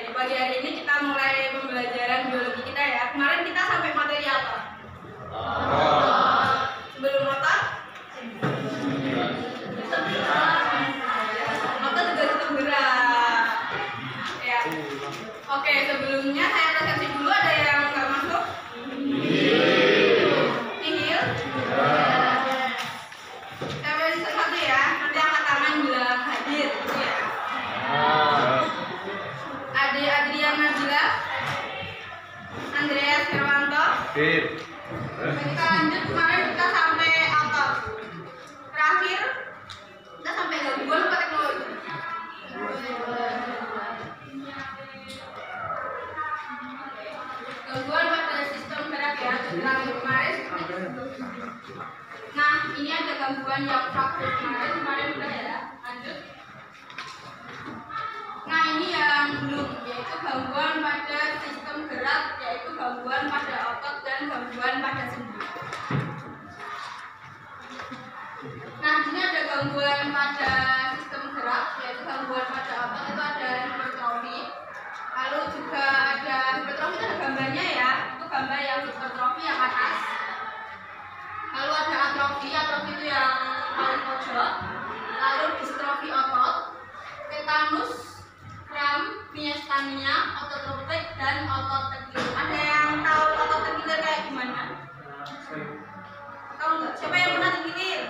di pagi hari ini kita mulai pembelajaran biologi kita ya. Kemarin kita sampai materi apa? Sebelum otot? Otot juga sistem gerak. Ya. Oke, sebelumnya saya presentasi dulu, ada yang nggak masuk? Nihil? Saya presentasi satu ya, nanti angkat tangan bilang hadir gitu ya. Ade Adrian Nabila, Andreas Herwanto. Kita lanjut, kemarin kita sampai otot. Terakhir kita sampai gangguan apa teknologi? Gangguan pada sistem gerak ya, terakhir kemarin. Nah, ini ada gangguan yang praktik kemarin udah ya, lanjut. Nah, ini yang belum, yaitu gangguan pada sistem gerak, yaitu gangguan pada otot dan gangguan pada sendi. Nah, ini ada gangguan pada sistem gerak, yaitu gangguan pada otot, itu ada hipertrofi. Lalu juga ada hipertrofi, itu ada gambarnya ya, itu gambar yang hipertrofi yang atas. Lalu ada atrofi itu yang paling pojok. Lalu distrofi otot, tetanus, kram, miastenia, otot reumatik, dan otot terkilir. Ada yang tahu otot terkilir kayak gimana? Tahu nggak? Siapa yang pernah terkilir?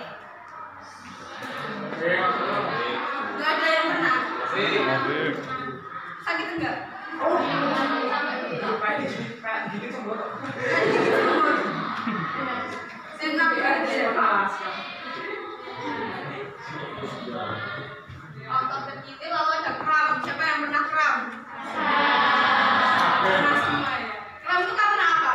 Nggak ada yang pernah. Sakit enggak? Senang ya. Otot terkilir, lalu ada kram. Siapa yang pernah kram? Pernah semua ya. Kram itu karena apa?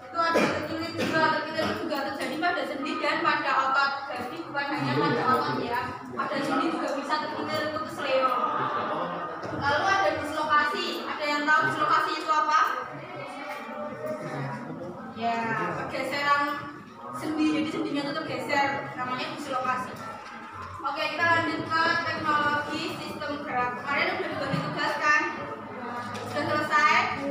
Itu ada terkilir juga. Terkilir itu juga terjadi pada sendi dan pada otot. Jadi bukan hanya pada otot ya. Pada sendi juga bisa terkilir, itu kesleo. Lalu ada dislokasi. Ada yang tahu dislokasi itu apa? Ya, pergeseran sendi, jadi sendinya itu tergeser, namanya dislokasi. Oke, kita lanjut ke teknologi sistem gerak. Kemarin udah dibagi tugas kan? Sudah selesai?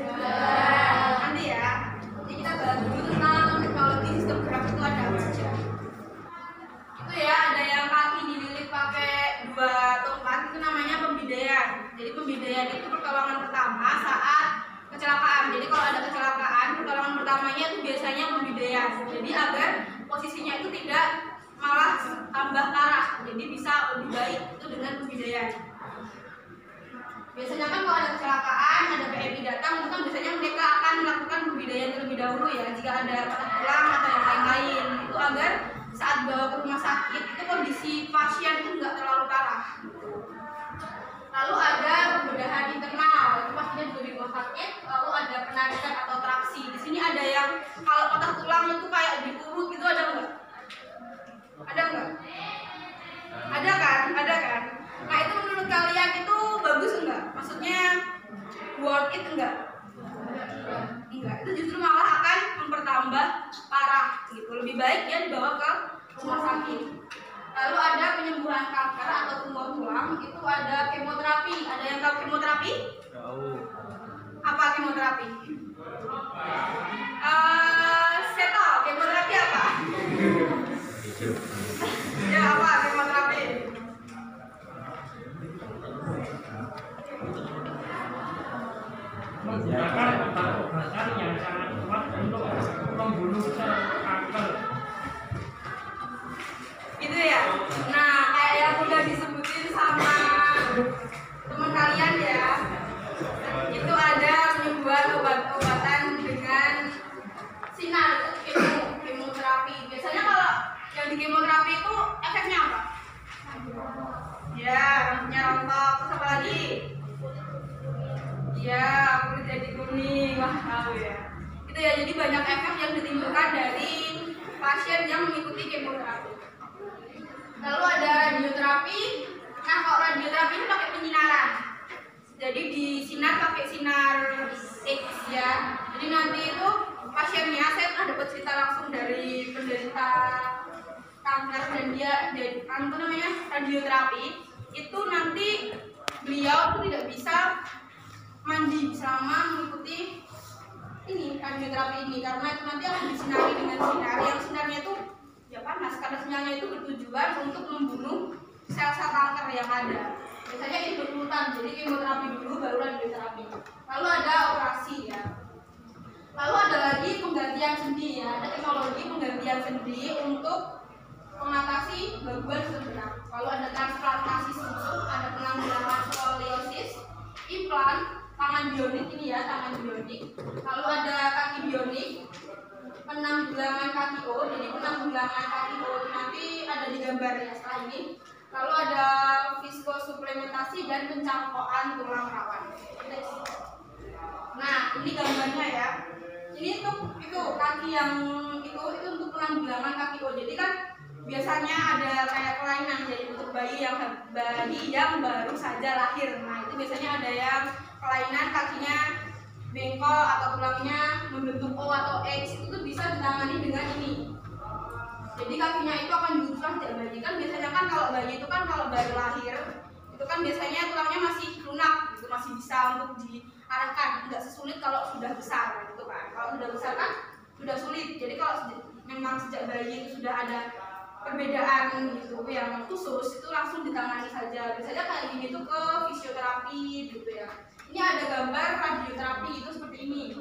Nanti ya. Jadi kita bahas dulu tentang teknologi sistem gerak itu ada apa saja. Itu ya, ada yang kaki dililit pakai 2 tongkat, itu namanya pembidaian. Jadi pembidaian itu pertolongan pertama saat kecelakaan. Jadi kalau ada kecelakaan, pertolongan pertamanya itu biasanya pembidaian. Jadi agar posisinya itu tidak malah tambah parah. Jadi bisa lebih baik itu dengan pembidaian. Biasanya kan kalau ada kecelakaan, ada PMI datang, itu kan biasanya mereka akan melakukan pembidaian terlebih dahulu ya. Jika ada patah tulang atau yang lain-lain, itu agar saat bawa ke rumah sakit itu kondisi pasien itu nggak terlalu parah. Lalu ada pembedahan internal, itu pastinya juga di rumah sakit. Lalu ada penarikan atau traksi. Di sini ada yang kalau patah tulang itu kayak diurut gitu, ada nggak? Ada nggak? Ada kan? Ada kan? Nah, itu menurut kalian itu bagus enggak? Maksudnya worth it enggak? Enggak. Itu justru malah akan mempertambah parah gitu. Lebih baik ya dibawa ke rumah sakit. Lalu ada penyembuhan kanker atau tumor tulang, itu ada kemoterapi. Ada yang tahu kemoterapi? Tahu. Apa kemoterapi? Saya tahu kemoterapi apa? Ya, apa kemoterapi? Menggunakan obat-obatan yang sangat kuat untuk membunuh sel kanker. Gitu ya. Nah, kayak yang udah disebutin sama teman kalian ya, itu ada penyembuhan obat-obatan dengan sinar, kemoterapi. Biasanya kalau yang di kemoterapi itu efeknya apa? Ya, rambutnya rontok. Terus apa lagi? Ya, kulit jadi kuning. Wah, tahu ya. Itu ya, jadi banyak efek yang ditimbulkan dari pasien yang mengikuti kemoterapi. Lalu ada radioterapi. Nah, kalau radioterapi ini pakai penyinaran. Jadi disinar pakai sinar X ya. Jadi nanti itu pasiennya, saya pernah dapat cerita langsung dari penderita kanker dan dia jadi apa namanya radioterapi, itu nanti beliau tuh tidak bisa mandi selama mengikuti ini radioterapi ini, karena itu nanti akan disinari dengan sinar yang sinarnya itu ya panas, karena sinarnya itu bertujuan untuk membunuh sel-sel kanker yang ada. Biasanya ini berurutan, jadi kemoterapi dulu baru radioterapi, lalu ada operasi ya. Lalu ada lagi penggantian sendi ya, ada teknologi penggantian sendi untuk mengatasi gangguan sebelah. Lalu ada transplantasi susu, ada penanggulangan skoliosis, implan, tangan bionik ini ya, tangan bionik. Lalu ada kaki bionik, penanggulangan kaki O, jadi penanggulangan kaki O nanti ada di gambar ya setelah ini. Lalu ada viskosuplementasi dan pencangkokan tulang rawan. Nah, ini gambarnya ya. Ini untuk itu kaki yang itu untuk penanggulangan kaki O. Jadi kan biasanya ada kayak kelainan, jadi untuk bayi yang baru saja lahir. Nah, itu biasanya ada yang kelainan kakinya bengkok atau tulangnya membentuk O atau X, itu tuh bisa ditangani dengan ini. Jadi kakinya itu akan diuruskan sejak bayi. Kan biasanya kan kalau bayi itu kan kalau baru lahir itu kan biasanya tulangnya masih lunak, gitu, masih bisa untuk diarahkan, nggak sesulit kalau sudah besar gitu kan. Kalau sudah besar kan sudah sulit. Jadi kalau memang sejak bayi itu sudah ada perbedaan gitu yang khusus, itu langsung ditangani saja. Biasanya kayak gini tuh ke fisioterapi gitu ya. Ini ada gambar radioterapi itu seperti ini.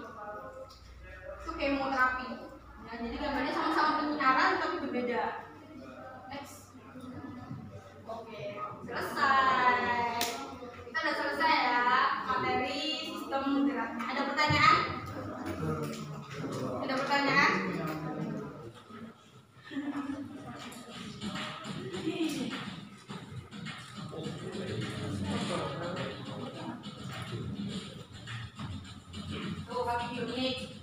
Itu kemoterapi. Ya, jadi gambarnya sama-sama penyinaran tapi berbeda. Next. Oke, selesai. Kita udah selesai ya materi sistem gerak. Ada pertanyaan? Ada pertanyaan? Tuh kaki bionik.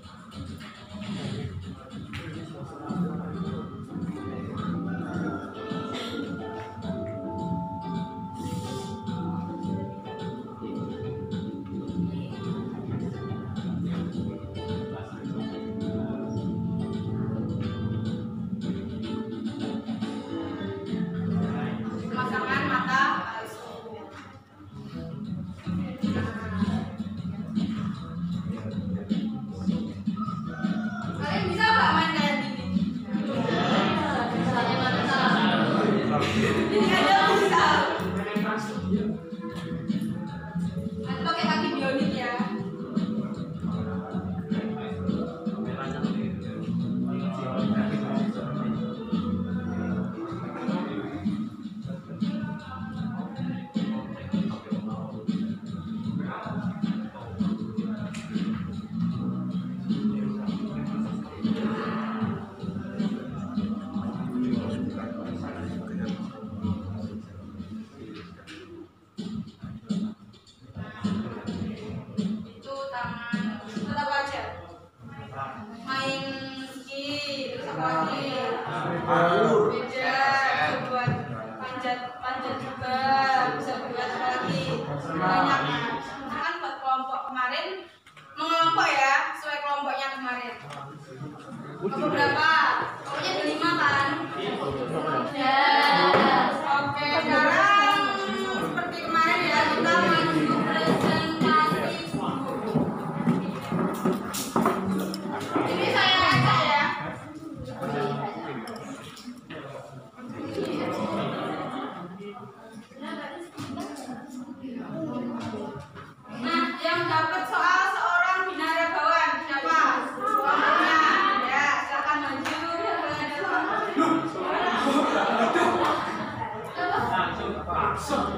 Pemasangan mata alis. Kalian bisa nggak main kayak gini? Ini ada bisa. Nanti pakai kaki bionik ya. Itu tangan tetap aja main ski, terus apa lagi? Beda, bisa buat panjat juga, bisa buat apa lagi? Banyak. Misalkan buat kelompok kemarin mengelompok ya, sesuai kelompoknya kemarin. Kelompok berapa? Pokoknya ada 5 kan? Ya. Oke, sekarang seperti kemarin ya, kita maju presentasi. Ini saya ajak ya. Nah, yang dapat soal seorang binaragawan siapa? Kelompoknya. Ya, silakan maju.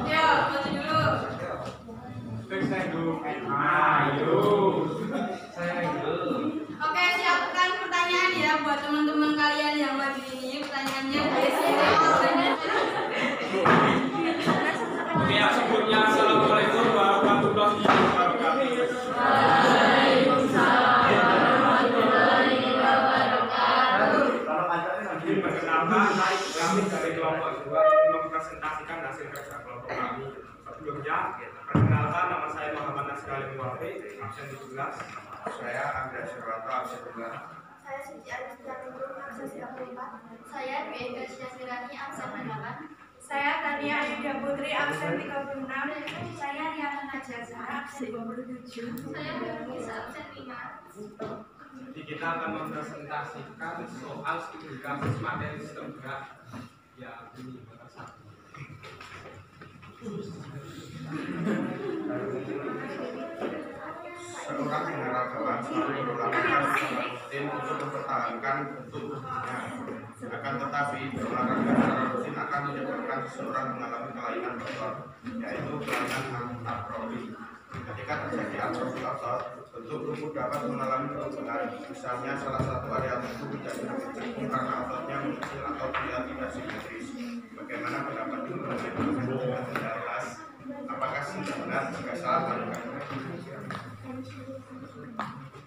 Ya, maju dulu. Oke, siapkan pertanyaan ya buat teman-teman kalian yang maju ini. Pertanyaannya Oke, yang sebutnya Assalamualaikum warahmatullahi wabarakatuh. Perkenalkan, kami dari kelompok 2 ingin mempresentasikan hasil kerja kelompok kami. Sebelumnya, perkenalkan, nama saya Muhammad Nasir Alim Wafi, absen 17. Saya Andrea Surwanto, absen 2. Saya Suci Arista Nurul, absen 34. Saya Saya Dwi Ega Syafirani, absen 8. Saya Tania Ayuda Putri, absen 36. Saya Riana Najasa, absen 27. Saya Belkis, absen 5. Jadi kita akan mempresentasikan soal studi kasus materi sistem gerak yang ini satu. Seorang binaragawan selalu berolahraga secara rutin untuk mempertahankan bentuk tubuhnya. Akan tetapi berolahraga secara rutin akan menyebabkan seseorang mengalami kelainan otot, yaitu kelainan atrofi. Ketika terjadi atrofi otot, bentuk tubuh dapat mengalami perubahan. Misalnya salah satu area tubuh menjadi lebih cekung karena ototnya mengecil atau dia tidak simetris. Bagaimana pendapat Ibu mengenai tidak jelas? Apakah sudah benar? Jika salah, lakukan.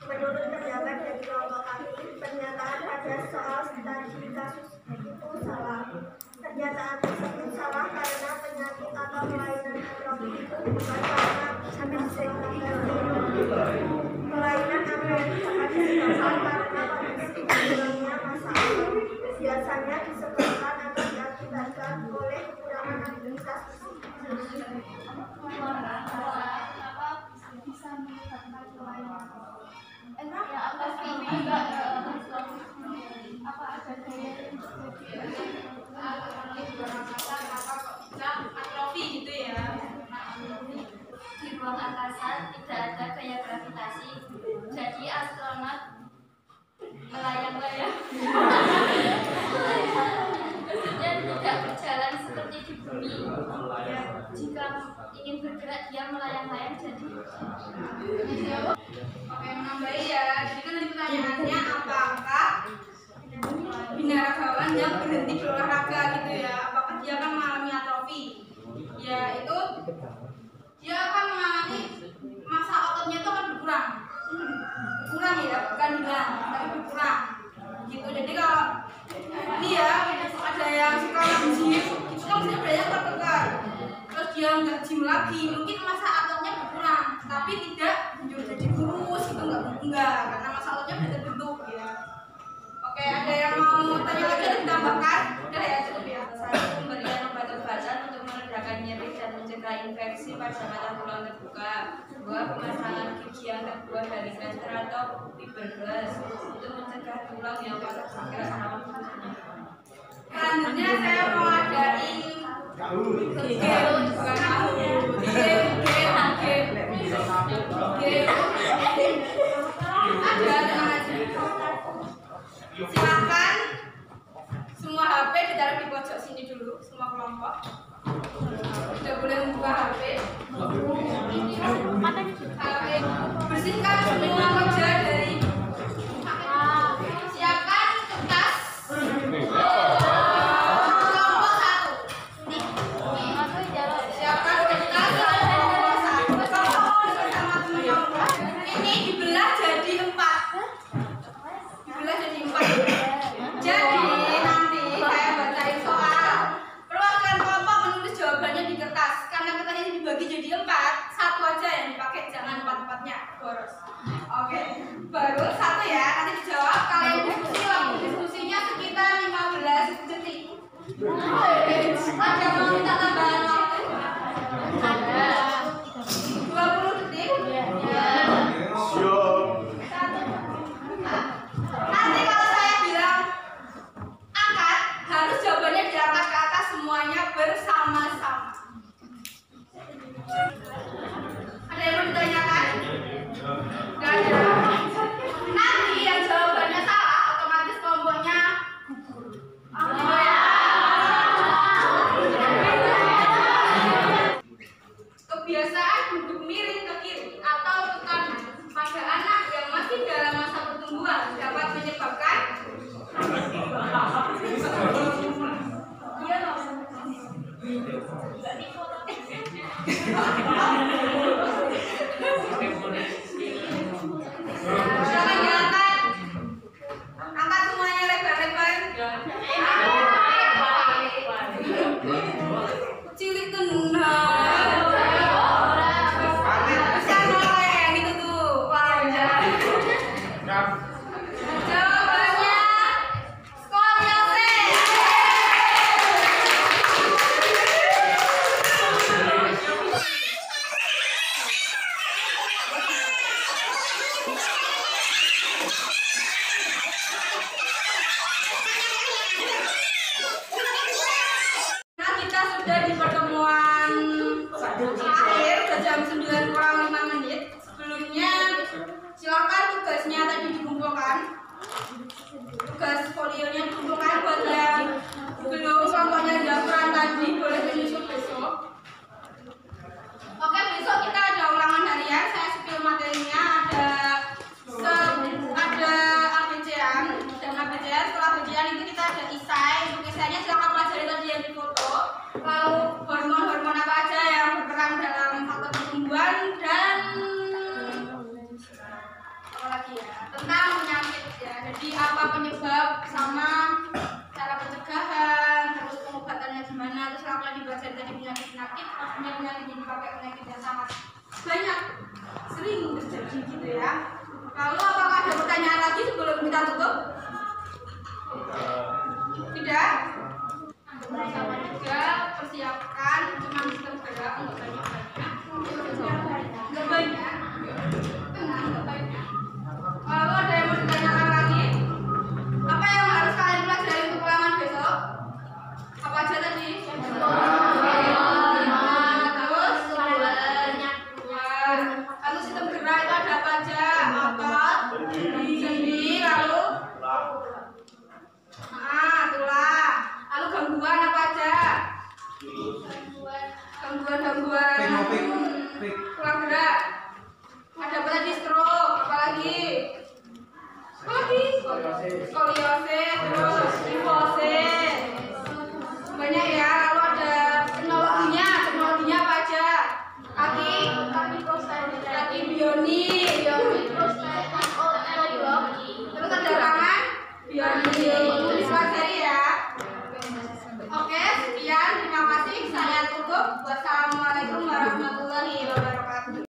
Menurut pendapat dari kelompok kami, pernyataan pada soal studi kasus itu salah. Pernyataan tersebut salah karena penyakit atau kelainan atrofi itu bukan karena kelainan atrofi akan disebabkan karena kondisi kurangnya massa otot. Biasanya disebabkan atau diakibatkan oleh kekurangan aktivitas fisik. Bisa menyebabkan kelainan. Apa ada daya atrofi gitu ya. di ruang angkasa tidak ada gaya gravitasi, jadi astronot melayang-layang dan tidak berjalan seperti di bumi. Jika ingin bergerak dia melayang-layang, jadi Oke, menambahi ya. Jadi kan tadi pertanyaannya apakah binaragawan yang berhenti berolahraga gitu ya, apakah dia akan mengalami atrofi? Ya itu dia akan mengalami massa ototnya itu akan berkurang ya, bukan hilang tapi berkurang gitu. Jadi kalau ini ya ada yang suka gym itu kan sebenarnya tertekan, terus dia nggak gym lagi, mungkin massa ototnya berkurang tapi tidak menjadi kurus gitu, enggak karena massa ototnya sudah terbentuk ya. Oke, ada yang mau tanya lagi atau ditambahkan? Udah ya, cukup ya. pemberian obat-obatan untuk meredakan nyeri dan mencegah infeksi pada mata tulang terbuka. 2. Pemasangan gigi yang terbuat dari plaster atau fiberglass untuk mencegah tulang yang patah hingga rawan putusnya. Selanjutnya saya mau adain game, bukan mau game. Ada tenang aja. Silakan semua HP ditaruh di pojok sini dulu, semua kelompok. Tidak boleh membuka HP. Bersihkan semua meja dari. Siapkan kertas. Kelompok 1. Siapkan kertas kelompok 1. Kamu bersama teman-teman. Ini dibelah jadi 4. Dibelah jadi 4. Jadi nanti saya bacain soal. Perwakilan kelompok menulis jawabannya di kertas. Karena kertas ini dibagi jadi 4, satu aja yang dipakai, jangan 4-4-nya boros. Oke, baru satu ya. Nanti dijawab. Kalian diskusi, waktu diskusinya sekitar 15 detik. Ada mau minta tambahan waktu? Ada. 20 detik? Nanti kalau saya bilang angkat, harus jawabannya diangkat ke atas semuanya bersama-sama. Ada yang mau ditanyakan? Gak ada. Nanti yang jawabannya salah, otomatis kelompoknya kebiasaan duduk miring ke kiri atau ke kanan pada anak yang masih dalam masa pertumbuhan dapat menyebabkan iya loh. tugas folionya dikumpulkan buat yang belum contohnya Zafran tadi boleh menyusul besok. Oke, besok kita ada ulangan harian. Saya spill materinya ada ABC-an dan ABC-an. Setelah ABC-an itu kita ada isai. Untuk isainya silakan pelajari tadi yang difoto. Lalu hormon-hormon apa aja yang berperan dalam faktor pertumbuhan dan apa lagi ya, tentang penyakit ya. Jadi apa penyebab sama cara pencegahan, terus pengobatannya gimana, terus silakan dibaca tadi penyakit-penyakit. Pastinya penyakit ini pakai penyakit yang sangat banyak, sering terjadi gitu ya. Lalu apakah ada pertanyaan lagi sebelum kita tutup? Tidak? Sama juga persiapkan cuma sistem gerak untuk banyak-banyak. Enggak banyak. Tenang, enggak banyak. Lalu ada yang mau ditanyakan lagi? Apa yang harus kalian pelajari untuk ulangan besok? Apa aja tadi? Lalu sistem gerak itu ada apa aja? Otot, sendi, lalu tulang. Lalu gangguan apa aja? Gangguan tulang gerak. Ada apa tadi? Stroke, apa lagi? Skoliosis.